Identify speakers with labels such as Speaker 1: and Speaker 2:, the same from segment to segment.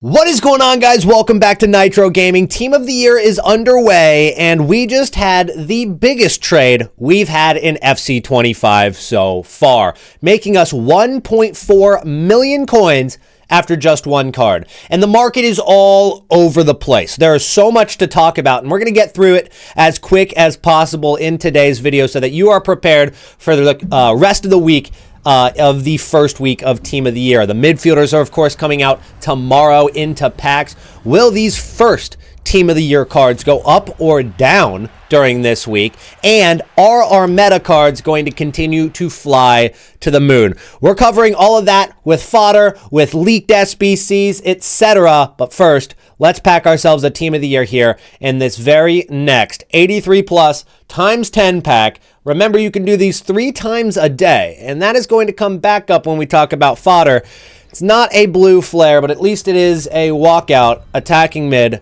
Speaker 1: What is going on, guys? Welcome back to Nitro Gaming. Team of the Year is underway, and we just had the biggest trade we've had in FC25 so far, making us 1.4 million coins after just one card. And the market is all over the place. There is so much to talk about, and we're going to get through it as quick as possible in today's video so that you are prepared for the rest of the week of the first week of Team of the Year. The midfielders are, of course, coming out tomorrow into packs. Will these first Team of the Year cards go up or down during this week? And are our meta cards going to continue to fly to the moon? We're covering all of that with fodder, with leaked SBCs, etc. But first, let's pack ourselves a Team of the Year here in this very next 83 plus times 10 pack. Remember, you can do these 3 times a day, and that is going to come back up when we talk about fodder. It's not a blue flare, but at least it is a walkout attacking mid.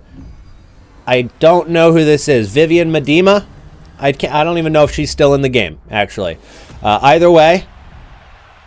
Speaker 1: I don't know who this is. Vivian Medema? I don't even know if she's still in the game, actually. Either way,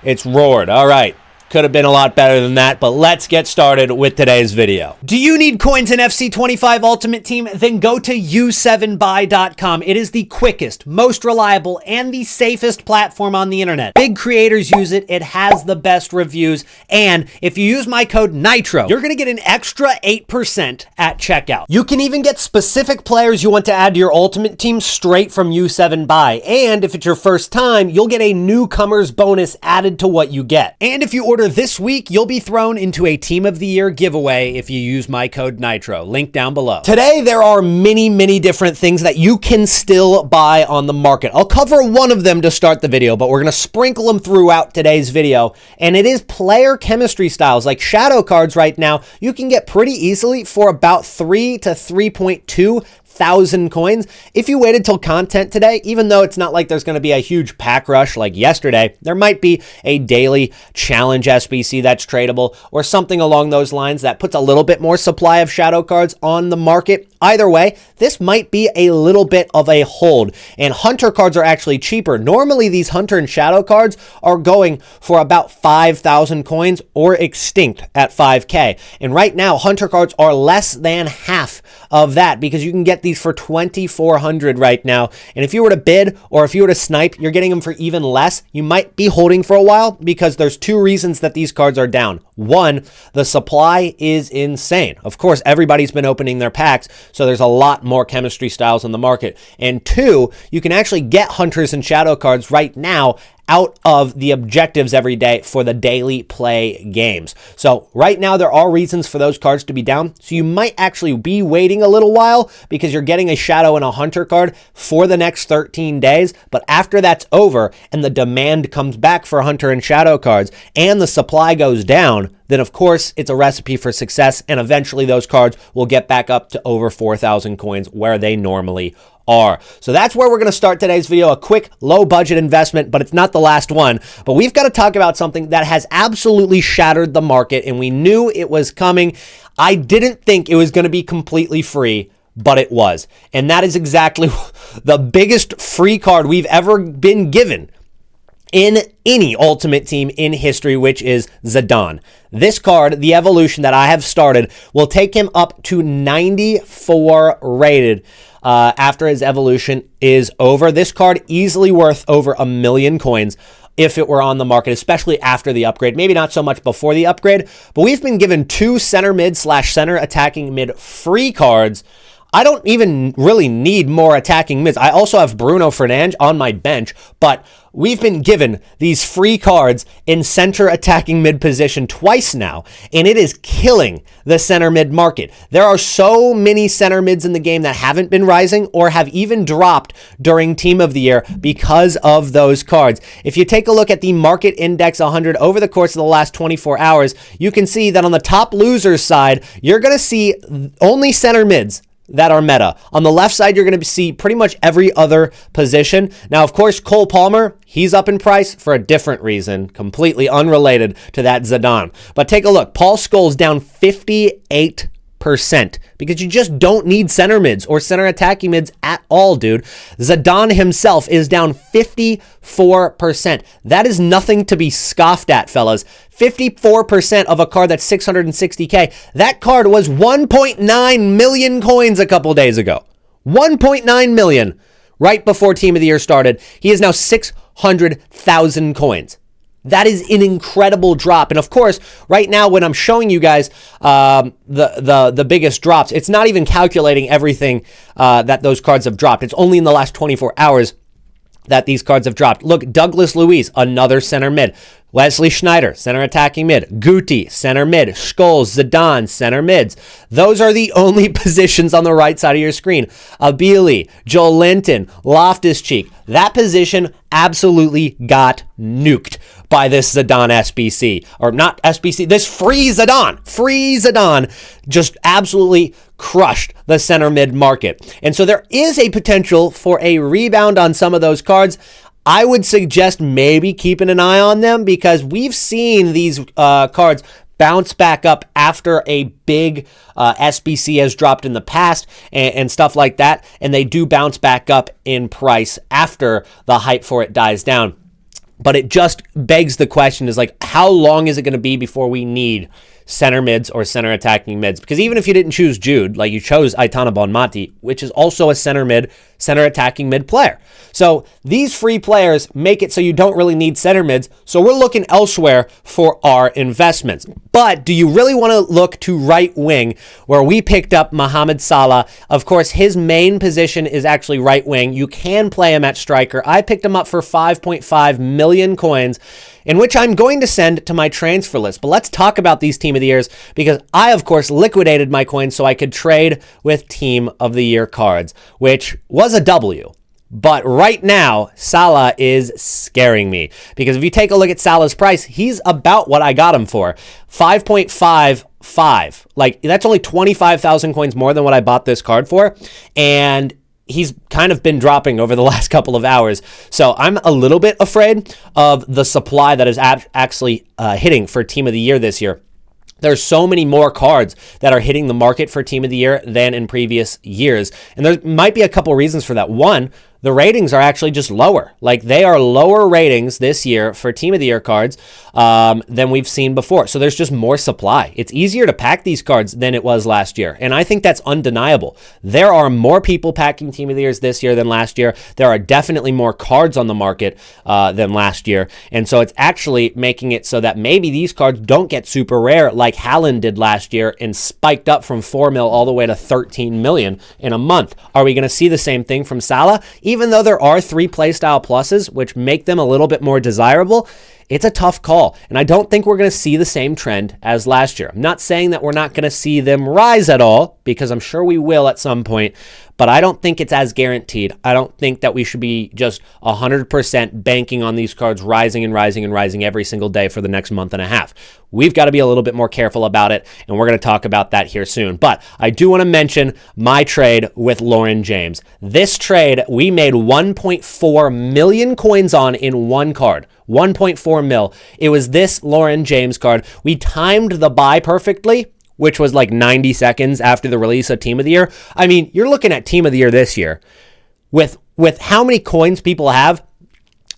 Speaker 1: it's roared. All right. Could have been a lot better than that, but let's get started with today's video. Do you need coins in FC25 Ultimate Team? Then go to u7buy.com. It is the quickest, most reliable, and the safest platform on the internet. Big creators use it. It has the best reviews. And if you use my code NITRO, you're going to get an extra 8% at checkout. You can even get specific players you want to add to your Ultimate Team straight from U7buy. And if it's your first time, you'll get a newcomer's bonus added to what you get. And if you order this week, you'll be thrown into a Team of the Year giveaway if you use my code NITRO. Link down below. Today, there are many different things that you can still buy on the market. I'll cover one of them to start the video, but we're going to sprinkle them throughout today's video. And it is player chemistry styles. Like shadow cards right now, you can get pretty easily for about 3 to 3.2 thousand coins. If you waited till content today, even though it's not like there's going to be a huge pack rush like yesterday, there might be a daily challenge SBC that's tradable or something along those lines that puts a little bit more supply of shadow cards on the market. Either way, this might be a little bit of a hold, and hunter cards are actually cheaper. Normally, these hunter and shadow cards are going for about 5,000 coins or extinct at 5K. And right now, hunter cards are less than half of that because you can get these for 2,400 right now. And if you were to bid or if you were to snipe, you're getting them for even less. You might be holding for a while because there's 2 reasons that these cards are down. 1, the supply is insane. Of course, everybody's been opening their packs, so there's a lot more chemistry styles on the market. And 2, you can actually get hunters and shadow cards right now out of the objectives every day for the daily play games. So right now there are reasons for those cards to be down. So you might actually be waiting a little while because you're getting a shadow and a hunter card for the next 13 days. But after that's over and the demand comes back for hunter and shadow cards and the supply goes down, then of course it's a recipe for success, and eventually those cards will get back up to over 4,000 coins where they normally are. So that's where we're going to start today's video, a quick low budget investment, but it's not the last one. But we've got to talk about something that has absolutely shattered the market, and we knew it was coming. I didn't think it was going to be completely free, but it was. And that is exactly the biggest free card we've ever been given in any Ultimate Team in history, which is Zidane. This card, the evolution that I have started, will take him up to 94 rated after his evolution is over. This card easily worth over 1 million coins if it were on the market, especially after the upgrade. Maybe not so much before the upgrade, but we've been given 2 center mid / center attacking mid free cards. I don't even really need more attacking mids. I also have Bruno Fernandes on my bench, but we've been given these free cards in center attacking mid position twice now, and it is killing the center mid market. There are so many center mids in the game that haven't been rising or have even dropped during Team of the Year because of those cards. If you take a look at the market index 100 over the course of the last 24 hours, you can see that on the top losers side, you're going to see only center mids that are meta. On the left side, you're going to see pretty much every other position. Now, of course, Cole Palmer, he's up in price for a different reason, completely unrelated to that Zidane. But take a look. Paul Scholes down 58 because you just don't need center mids or center attacking mids at all, dude. Zidane himself is down 54%. That is nothing to be scoffed at, fellas. 54% of a card that's 660K. That card was 1.9 million coins a couple days ago. 1.9 million right before Team of the Year started. He is now 600,000 coins. That is an incredible drop. And of course, right now when I'm showing you guys the biggest drops, it's not even calculating everything that those cards have dropped. It's only in the last 24 hours that these cards have dropped. Look, Douglas Luiz, another center mid. Wesley Schneider, center attacking mid. Guti, center mid. Scholes, Zidane, center mids. Those are the only positions on the right side of your screen. Abili, Joel Linton, Loftus-Cheek. That position absolutely got nuked by this Zidane SBC. Or not SBC, this free Zidane. Free Zidane just absolutely crushed the center mid market. And so there is a potential for a rebound on some of those cards. I would suggest maybe keeping an eye on them because we've seen these cards bounce back up after a big SBC has dropped in the past and stuff like that. And they do bounce back up in price after the hype for it dies down. But it just begs the question is like, how long is it going to be before we need center mids or center attacking mids? Because even if you didn't choose Jude, like you chose Aitana Bonmati, which is also a center mid, center attacking mid player. So these free players make it so you don't really need center mids. So we're looking elsewhere for our investments. But do you really want to look to right wing where we picked up Mohamed Salah? Of course, his main position is actually right wing. You can play him at striker. I picked him up for 5.5 million coins, in which I'm going to send to my transfer list. But let's talk about these Team of the Years because I, of course, liquidated my coins so I could trade with Team of the Year cards, which was a W. But right now, Salah is scaring me because if you take a look at Salah's price, he's about what I got him for, 5.55. Like that's only 25,000 coins more than what I bought this card for. And he's kind of been dropping over the last couple of hours. So I'm a little bit afraid of the supply that is actually hitting for Team of the Year this year. There's so many more cards that are hitting the market for Team of the Year than in previous years. And there might be a couple reasons for that. One, the ratings are actually just lower. Like they are lower ratings this year for Team of the Year cards than we've seen before. So there's just more supply. It's easier to pack these cards than it was last year. And I think that's undeniable. There are more people packing Team of the Years this year than last year. There are definitely more cards on the market than last year. And so it's actually making it so that maybe these cards don't get super rare like Haaland did last year and spiked up from 4 mil all the way to 13 million in a month. Are we going to see the same thing from Salah? Even though there are 3 playstyle pluses, which make them a little bit more desirable, it's a tough call. And I don't think we're going to see the same trend as last year. I'm not saying that we're not going to see them rise at all, because I'm sure we will at some point, but I don't think it's as guaranteed. I don't think that we should be just 100% banking on these cards rising and rising and rising every single day for the next month and a half. We've got to be a little bit more careful about it, and we're going to talk about that here soon. But I do want to mention my trade with Lauren James. This trade, we made 1.4 million coins on in one card. 1.4 mil. It was this Lauren James card. We timed the buy perfectly, which was like 90 seconds after the release of Team of the Year. I mean, you're looking at Team of the Year this year. With how many coins people have,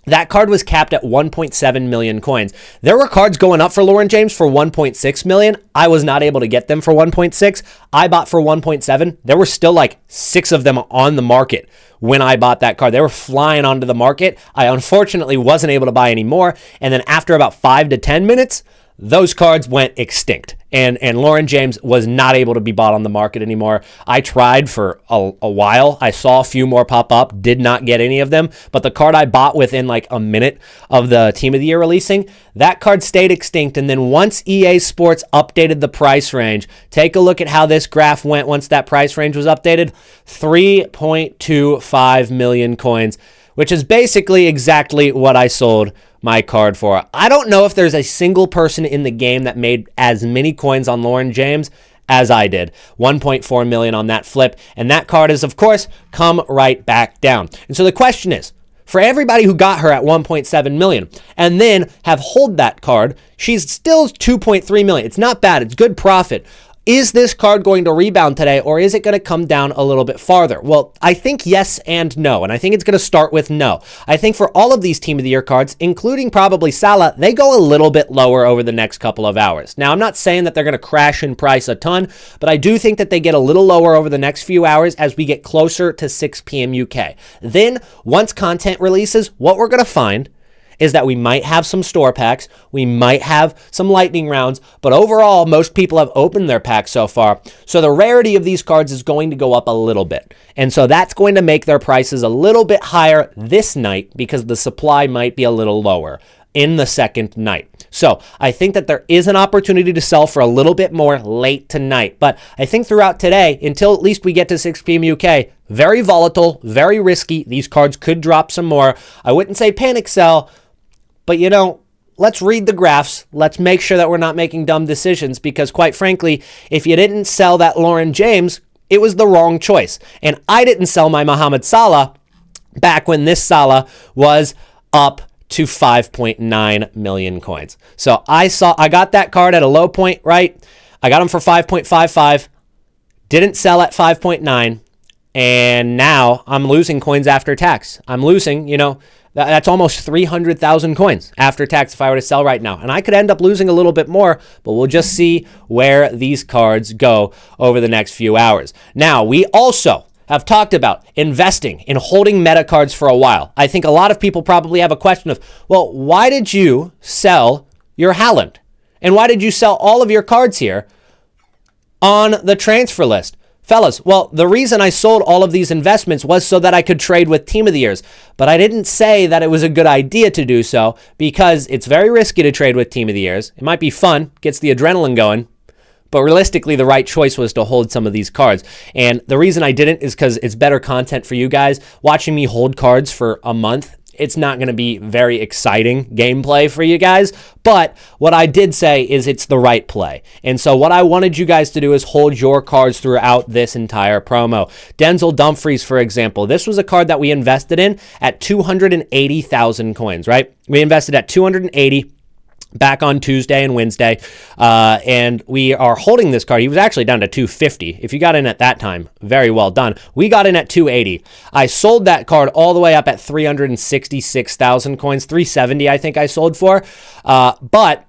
Speaker 1: that card was capped at 1.7 million coins. There were cards going up for Lauren James for 1.6 million. I was not able to get them for 1.6. I bought for 1.7. There were still like 6 of them on the market when I bought that card. They were flying onto the market. I unfortunately wasn't able to buy any more. And then after about 5 to 10 minutes, those cards went extinct. And Lauren James was not able to be bought on the market anymore. I tried for a while. I saw a few more pop up, did not get any of them. But the card I bought within like a minute of the Team of the Year releasing, that card stayed extinct. And then once EA Sports updated the price range, take a look at how this graph went once that price range was updated. 3.25 million coins, which is basically exactly what I sold my card for. I don't know if there's a single person in the game that made as many coins on Lauren James as I did. 1.4 million on that flip. And that card has, of course, come right back down. And so the question is, for everybody who got her at 1.7 million and then have hold that card, she's still 2.3 million. It's not bad. It's good profit. Is this card going to rebound today, or is it going to come down a little bit farther? Well, I think yes and no, and I think it's going to start with no. I think for all of these Team of the Year cards, including probably Salah, they go a little bit lower over the next couple of hours. Now, I'm not saying that they're going to crash in price a ton, but I do think that they get a little lower over the next few hours as we get closer to 6 p.m. UK. Then, once content releases, what we're going to find is that we might have some store packs, we might have some lightning rounds, but overall, most people have opened their packs so far. So the rarity of these cards is going to go up a little bit. And so that's going to make their prices a little bit higher this night because the supply might be a little lower in the second night. So I think that there is an opportunity to sell for a little bit more late tonight. But I think throughout today, until at least we get to 6 p.m. UK, very volatile, very risky. These cards could drop some more. I wouldn't say panic sell, but, let's read the graphs. Let's make sure that we're not making dumb decisions because, quite frankly, if you didn't sell that Lauren James, it was the wrong choice. And I didn't sell my Mohamed Salah back when this Salah was up to 5.9 million coins. So I got that card at a low point, right? I got him for 5.55, didn't sell at 5.9, and now I'm losing coins after tax. I'm losing, that's almost 300,000 coins after tax if I were to sell right now. And I could end up losing a little bit more, but we'll just see where these cards go over the next few hours. Now, we also have talked about investing in holding meta cards for a while. I think a lot of people probably have a question of, well, why did you sell your Haaland? And why did you sell all of your cards here on the transfer list? Fellas, well, the reason I sold all of these investments was so that I could trade with Team of the Years. But I didn't say that it was a good idea to do so because it's very risky to trade with Team of the Years. It might be fun, gets the adrenaline going, but realistically, the right choice was to hold some of these cards. And the reason I didn't is because it's better content for you guys. Watching me hold cards for a month, it's not going to be very exciting gameplay for you guys, but what I did say is it's the right play. And so what I wanted you guys to do is hold your cards throughout this entire promo. Denzel Dumfries, for example, this was a card that we invested in at 280,000 coins, right? We invested at 280 back on Tuesday and Wednesday, and we are holding this card. He was actually down to 250. If you got in at that time, very well done. We got in at 280. I sold that card all the way up at 366,000 coins, 370 I think I sold for, but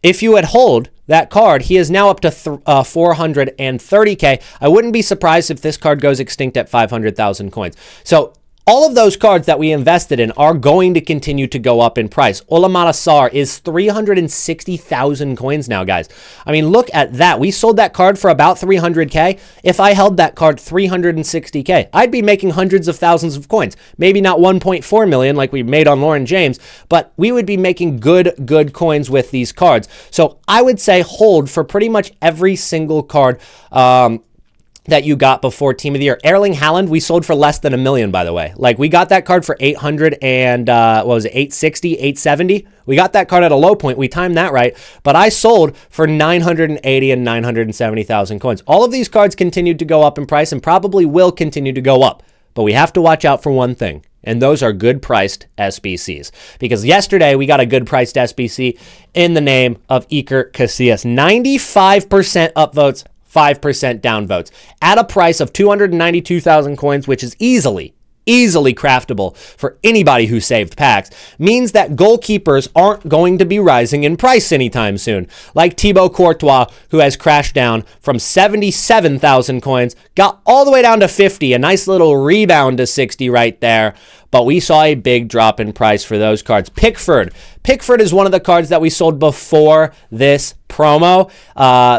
Speaker 1: if you had hold that card, he is now up to 430K. I wouldn't be surprised if this card goes extinct at 500,000 coins. So all of those cards that we invested in are going to continue to go up in price. Olamata Sarr is 360,000 coins now, guys. I mean, look at that. We sold that card for about 300K. If I held that card 360K, I'd be making hundreds of thousands of coins. Maybe not 1.4 million like we made on Lauren James, but we would be making good coins with these cards. So I would say hold for pretty much every single card that you got before Team of the Year. Erling Haaland, we sold for less than $1 million, by the way. Like, we got that card for 800 and, 860, 870? We got that card at a low point. We timed that right. But I sold for 980 and 970,000 coins. All of these cards continued to go up in price and probably will continue to go up. But we have to watch out for one thing, and those are good-priced SBCs. Because yesterday, we got a good-priced SBC in the name of Iker Casillas. 95% upvotes, 5% downvotes at a price of 292,000 coins, which is easily craftable for anybody who saved packs, means that goalkeepers aren't going to be rising in price anytime soon. Like Thibaut Courtois, who has crashed down from 77,000 coins, got all the way down to 50, a nice little rebound to 60 right there. But we saw a big drop in price for those cards. Pickford is one of the cards that we sold before this promo,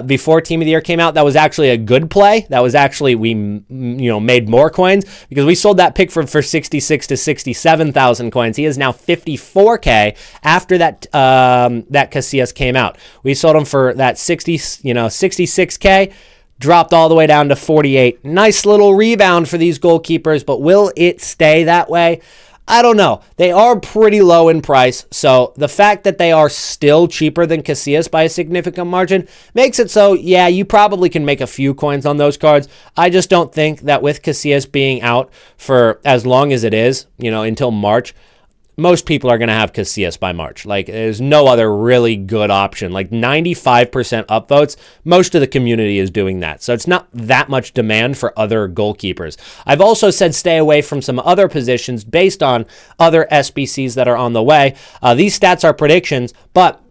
Speaker 1: before Team of the Year came out. That was actually a good play. That was actually, we made more coins because we sold that Pickford for 66 to 67,000 coins. He is now 54K after that Casillas came out. We sold him for that 66K. Dropped all the way down to 48. Nice little rebound for these goalkeepers, but will it stay that way? I don't know. They are pretty low in price, so the fact that they are still cheaper than Casillas by a significant margin makes it so, yeah, you probably can make a few coins on those cards. I just don't think that with Casillas being out for as long as it is, until March, most people are going to have Casillas by March. Like, there's no other really good option. Like, 95% upvotes, most of the community is doing that. So it's not that much demand for other goalkeepers. I've also said stay away from some other positions based on other SBCs that are on the way. These stats are predictions, but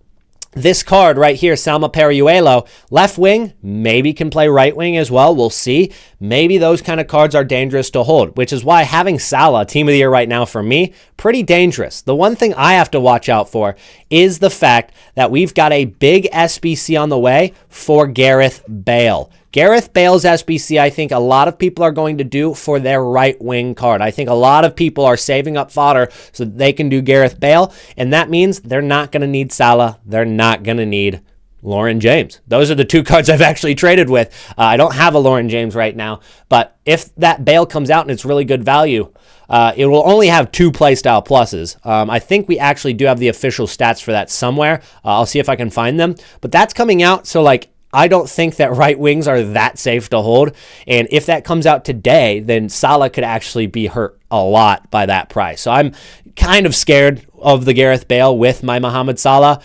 Speaker 1: this card right here, Salma Periuelo, left wing, maybe can play right wing as well. We'll see. Maybe those kind of cards are dangerous to hold, which is why having Salah, team of the year right now for me, pretty dangerous. The one thing I have to watch out for is the fact that we've got a big SBC on the way for Gareth Bale. Gareth Bale's SBC, I think a lot of people are going to do for their right wing card. I think a lot of people are saving up fodder so that they can do Gareth Bale, and that means they're not going to need Salah. They're not going to need Lauren James. Those are the two cards I've actually traded with. I don't have a Lauren James right now, but if that Bale comes out and it's really good value, it will only have 2 playstyle pluses. I think we actually do have the official stats for that somewhere. I'll see if I can find them, but that's coming out, so like, I don't think that right wings are that safe to hold. And if that comes out today, then Salah could actually be hurt a lot by that price. So I'm kind of scared of the Gareth Bale with my Mohamed Salah.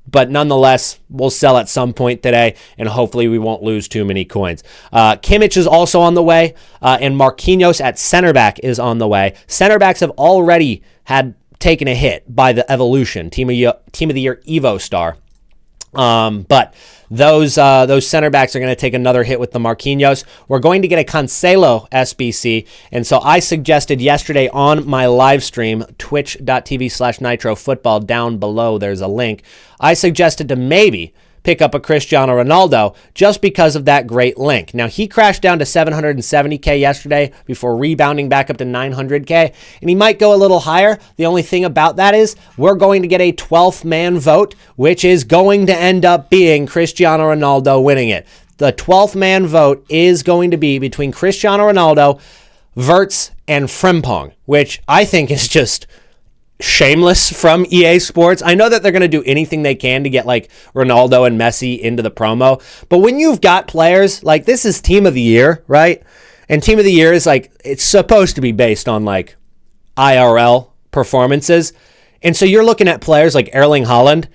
Speaker 1: But nonetheless, we'll sell at some point today, and hopefully we won't lose too many coins. Kimmich is also on the way, and Marquinhos at center back is on the way. Center backs have already taken a hit by the Evolution, Team of the Year Evo star. But those center backs are going to take another hit with the Marquinhos. We're going to get a Cancelo SBC. And so I suggested yesterday on my live stream, twitch.tv/nitrofootball, down below, there's a link. I suggested to maybe pick up a Cristiano Ronaldo just because of that great link. Now, he crashed down to 770K yesterday before rebounding back up to 900K, and he might go a little higher. The only thing about that is we're going to get a 12th man vote, which is going to end up being Cristiano Ronaldo winning it. The 12th man vote is going to be between Cristiano Ronaldo, Wirtz, and Frimpong, which I think is just shameless from EA Sports. I know that they're going to do anything they can to get like Ronaldo and Messi into the promo, but when you've got players like this is team of the year, right? And team of the year is like, it's supposed to be based on like IRL performances. And so you're looking at players like Erling Haaland,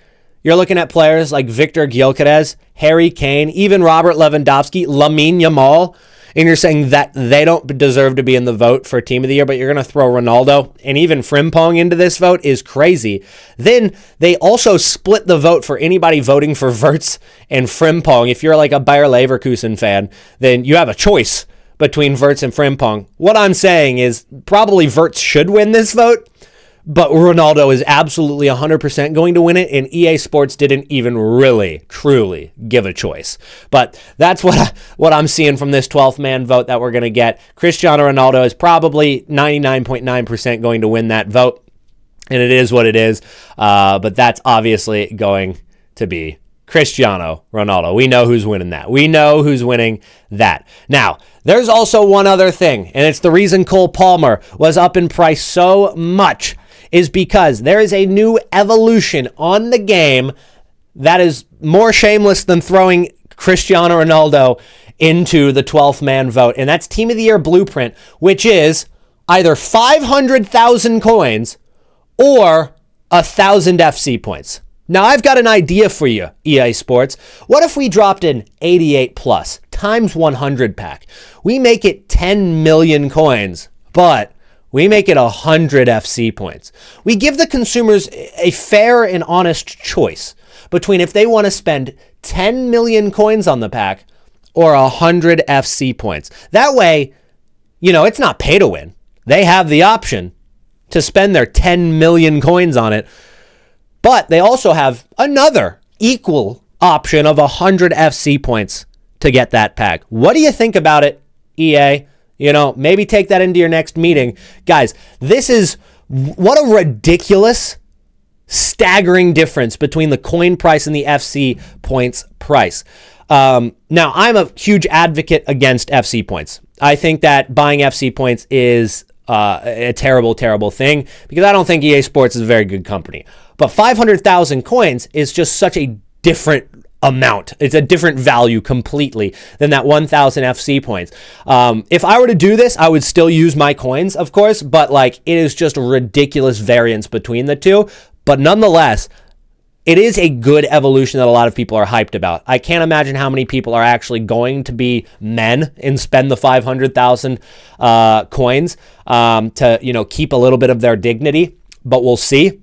Speaker 1: you're looking at players like Victor Gyökeres, Harry Kane, even Robert Lewandowski, Lamine Yamal, and you're saying that they don't deserve to be in the vote for Team of the Year, but you're going to throw Ronaldo and even Frimpong into this vote is crazy. Then they also split the vote for anybody voting for Wirtz and Frimpong. If you're like a Bayer Leverkusen fan, then you have a choice between Wirtz and Frimpong. What I'm saying is probably Wirtz should win this vote, but Ronaldo is absolutely 100% going to win it, and EA Sports didn't even really, truly give a choice. But that's what I'm seeing from this 12th man vote that we're going to get. Cristiano Ronaldo is probably 99.9% going to win that vote, and it is what it is. But that's obviously going to be Cristiano Ronaldo. We know who's winning that. We know who's winning that. Now, there's also one other thing, and it's the reason Cole Palmer was up in price so much is because there is a new evolution on the game that is more shameless than throwing Cristiano Ronaldo into the 12th man vote, and that's Team of the Year Blueprint, which is either 500,000 coins or 1,000 FC points. Now, I've got an idea for you, EA Sports. What if we dropped an 88 plus times 100 pack? We make it 10 million coins, but we make it 100 FC points. We give the consumers a fair and honest choice between if they want to spend 10 million coins on the pack or 100 FC points. That way, it's not pay to win. They have the option to spend their 10 million coins on it, but they also have another equal option of 100 FC points to get that pack. What do you think about it, EA? Maybe take that into your next meeting. Guys, this is what a ridiculous, staggering difference between the coin price and the FC points price. Now, I'm a huge advocate against FC points. I think that buying FC points is a terrible, terrible thing because I don't think EA Sports is a very good company. But 500,000 coins is just such a different amount. It's a different value completely than that 1,000 FC points. If I were to do this, I would still use my coins, of course, but like it is just a ridiculous variance between the two. But nonetheless, it is a good evolution that a lot of people are hyped about. I can't imagine how many people are actually going to be men and spend the 500,000 coins to keep a little bit of their dignity, but we'll see.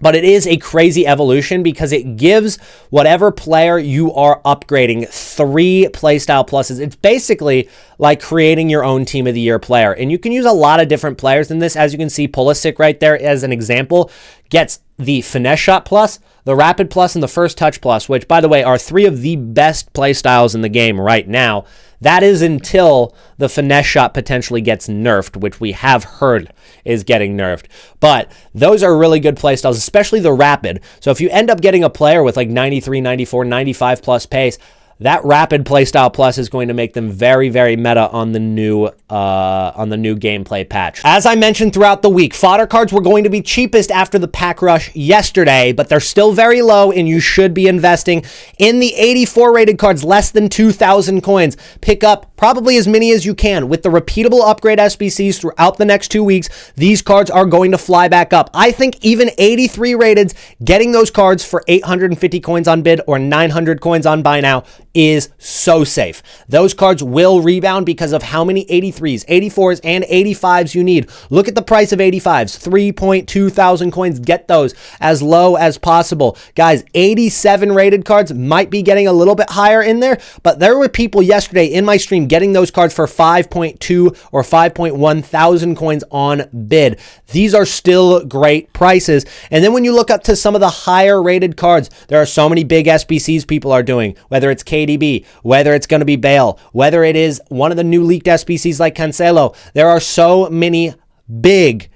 Speaker 1: But it is a crazy evolution because it gives whatever player you are upgrading 3 playstyle pluses. It's basically like creating your own team of the year player. And you can use a lot of different players in this. As you can see, Pulisic right there as an example gets the finesse shot plus, the rapid plus, and the first touch plus, which, by the way, are 3 of the best playstyles in the game right now. That is until the finesse shot potentially gets nerfed, which we have heard is getting nerfed. But those are really good playstyles, especially the rapid. So if you end up getting a player with like 93, 94, 95 plus pace, that rapid playstyle plus is going to make them very, very meta on the new gameplay patch. As I mentioned throughout the week, fodder cards were going to be cheapest after the pack rush yesterday, but they're still very low, and you should be investing in the 84 rated cards, less than 2,000 coins. Pick up probably as many as you can. With the repeatable upgrade SBCs throughout the next 2 weeks, these cards are going to fly back up. I think even 83 rateds, getting those cards for 850 coins on bid or 900 coins on buy now is so safe. Those cards will rebound because of how many 83s, 84s, and 85s you need. Look at the price of 85s, 3.2 thousand coins. Get those as low as possible. Guys, 87 rated cards might be getting a little bit higher in there, but there were people yesterday in my stream getting those cards for 5.2 or 5.1 thousand coins on bid. These are still great prices. And then when you look up to some of the higher rated cards, there are so many big SBCs people are doing, whether it's KDB, whether it's going to be Bale, whether it is one of the new leaked SBCs like Cancelo. There are so many big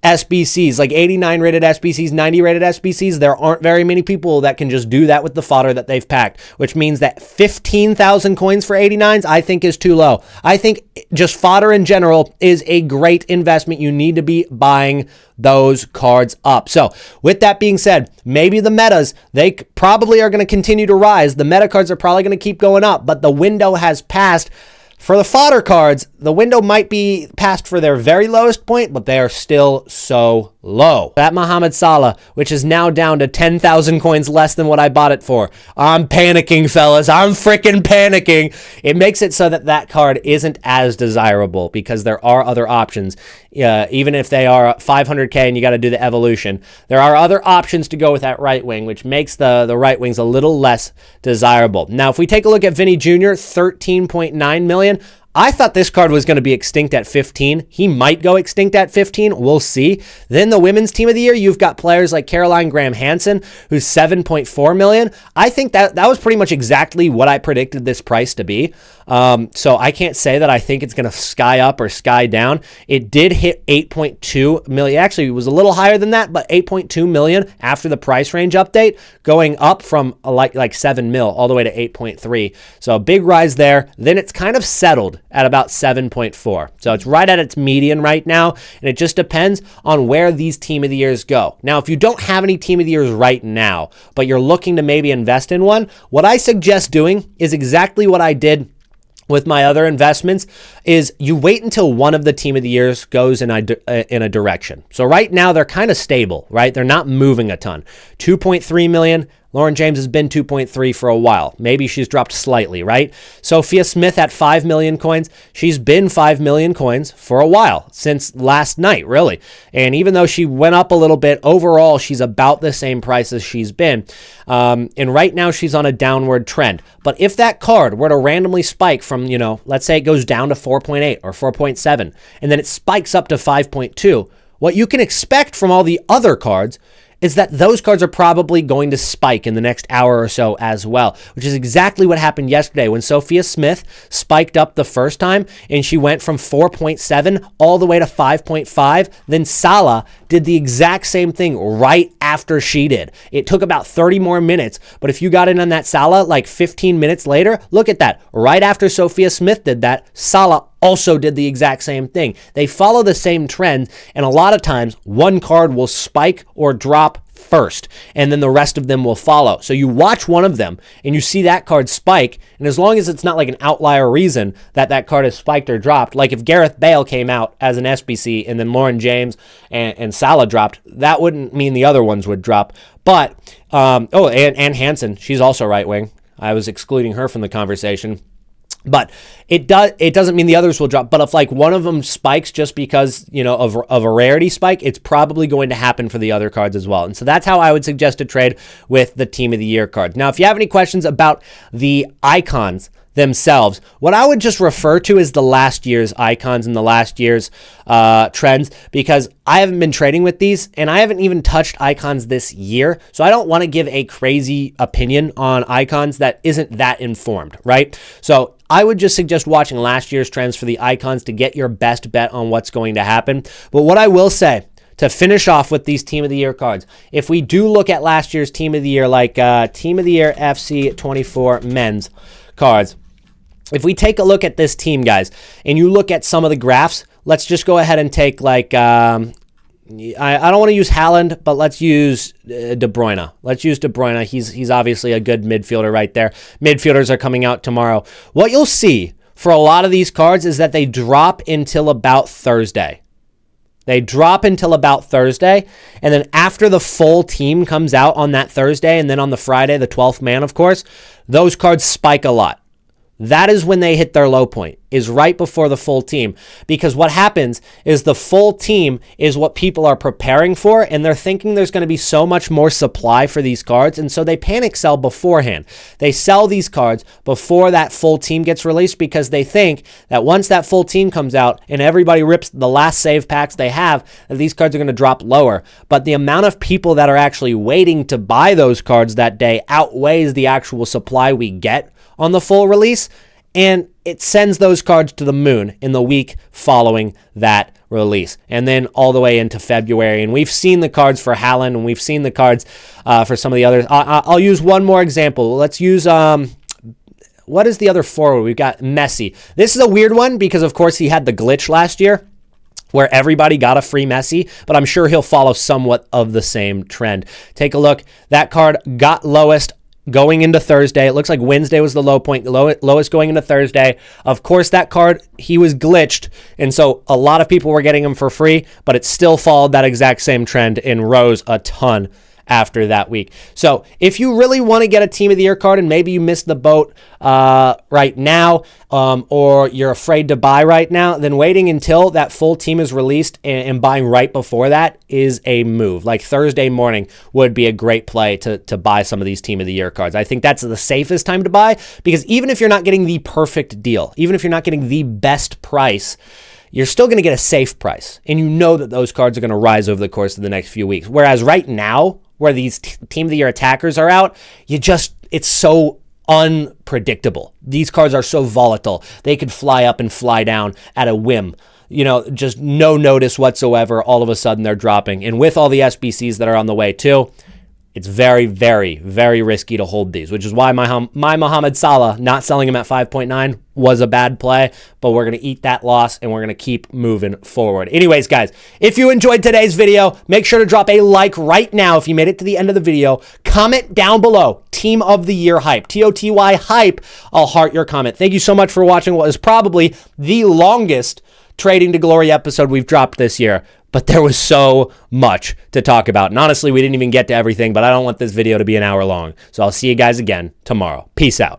Speaker 1: SBCs, like 89 rated SBCs, 90 rated SBCs. There aren't very many people that can just do that with the fodder that they've packed, which means that 15,000 coins for 89s, I think is too low. I think just fodder in general is a great investment. You need to be buying those cards up. So with that being said, maybe the metas, they probably are going to continue to rise. The meta cards are probably going to keep going up, but the window has passed. For the fodder cards, the window might be past for their very lowest point, but they are still so low. That Mohamed Salah, which is now down to 10,000 coins less than what I bought it for. I'm panicking, fellas. I'm freaking panicking. It makes it so that that card isn't as desirable because there are other options. Even if they are 500k and you got to do the evolution, there are other options to go with that right wing, which makes the right wings a little less desirable. Now, if we take a look at Vinny Jr., 13.9 million. I thought this card was going to be extinct at 15. He might go extinct at 15. We'll see. Then the women's team of the year, you've got players like Caroline Graham-Hansen, who's 7.4 million. I think that was pretty much exactly what I predicted this price to be. So I can't say that I think it's going to sky up or sky down. It did hit 8.2 million. Actually, it was a little higher than that, but 8.2 million after the price range update, going up from like 7 mil all the way to 8.3. So a big rise there. Then it's kind of settled at about 7.4. So it's right at its median right now, and it just depends on where these team of the years go. Now, if you don't have any team of the years right now, but you're looking to maybe invest in one, what I suggest doing is exactly what I did with my other investments, is you wait until one of the team of the years goes in a direction. So right now they're kind of stable, right? They're not moving a ton. 2.3 million. Lauren James has been 2.3 for a while. Maybe she's dropped slightly, right? Sophia Smith at 5 million coins. She's been 5 million coins for a while, since last night, really. And even though she went up a little bit, overall, she's about the same price as she's been. And right now, she's on a downward trend. But if that card were to randomly spike from, let's say it goes down to 4.8 or 4.7, and then it spikes up to 5.2, what you can expect from all the other cards is that those cards are probably going to spike in the next hour or so as well, which is exactly what happened yesterday when Sophia Smith spiked up the first time and she went from 4.7 all the way to 5.5. Then Salah did the exact same thing right after she did. It took about 30 more minutes, but if you got in on that Salah like 15 minutes later, look at that. Right after Sophia Smith did that, Salah also did the exact same thing. They follow the same trend, and a lot of times one card will spike or drop first, and then the rest of them will follow. So you watch one of them and you see that card spike, and as long as it's not like an outlier reason that that card has spiked or dropped, like if Gareth Bale came out as an SBC and then Lauren James and Salah dropped, that wouldn't mean the other ones would drop. But and Hansen, she's also right wing. I was excluding her from the conversation. But it doesn't mean the others will drop. But if like one of them spikes just because, of a rarity spike, it's probably going to happen for the other cards as well. And so that's how I would suggest a trade with the Team of the Year cards. Now, if you have any questions about the icons themselves, what I would just refer to is the last year's icons and the last year's trends, because I haven't been trading with these and I haven't even touched icons this year. So I don't want to give a crazy opinion on icons that isn't that informed, right? So I would just suggest watching last year's trends for the icons to get your best bet on what's going to happen. But what I will say, to finish off with these Team of the Year cards, if we do look at last year's Team of the Year, like Team of the Year FC 24 men's cards, if we take a look at this team, guys, and you look at some of the graphs, let's just go ahead and take like, I don't want to use Haaland, but let's use De Bruyne. Let's use De Bruyne. He's obviously a good midfielder right there. Midfielders are coming out tomorrow. What you'll see for a lot of these cards is that they drop until about Thursday. They drop until about Thursday, and then after the full team comes out on that Thursday, and then on the Friday, the 12th man, of course, those cards spike a lot. That is when they hit their low point, is right before the full team. Because what happens is the full team is what people are preparing for, and they're thinking there's going to be so much more supply for these cards, and so they panic sell beforehand. They sell these cards before that full team gets released because they think that once that full team comes out and everybody rips the last save packs they have, that these cards are going to drop lower. But the amount of people that are actually waiting to buy those cards that day outweighs the actual supply we get on the full release, and it sends those cards to the moon in the week following that release, and then all the way into February. And we've seen the cards for Haaland, and we've seen the cards for some of the others. I'll use one more example. Let's use what is the other forward? We've got Messi. This is a weird one because, of course, he had the glitch last year where everybody got a free Messi, but I'm sure he'll follow somewhat of the same trend. Take a look. That card got lowest going into Thursday. It looks like Wednesday was the low point, lowest going into Thursday. Of course, that card, he was glitched, and so a lot of people were getting him for free, but it still followed that exact same trend and rose a ton after that week. So if you really want to get a Team of the Year card and maybe you missed the boat right now, or you're afraid to buy right now, then waiting until that full team is released and buying right before that is a move. Like Thursday morning would be a great play to buy some of these Team of the Year cards. I think that's the safest time to buy, because even if you're not getting the perfect deal, even if you're not getting the best price, you're still going to get a safe price. And you know that those cards are going to rise over the course of the next few weeks. Whereas right now, where these Team of the Year attackers are out, it's so unpredictable. These cards are so volatile. They could fly up and fly down at a whim. Just no notice whatsoever. All of a sudden they're dropping. And with all the SBCs that are on the way too, it's very, very, very risky to hold these, which is why my Mohamed Salah, not selling him at 5.9 was a bad play, but we're going to eat that loss and we're going to keep moving forward. Anyways, guys, if you enjoyed today's video, make sure to drop a like right now if you made it to the end of the video. Comment down below, Team of the Year hype, TOTY hype. I'll heart your comment. Thank you so much for watching what is probably the longest Trading to Glory episode we've dropped this year. But there was so much to talk about. And honestly, we didn't even get to everything, but I don't want this video to be an hour long. So I'll see you guys again tomorrow. Peace out.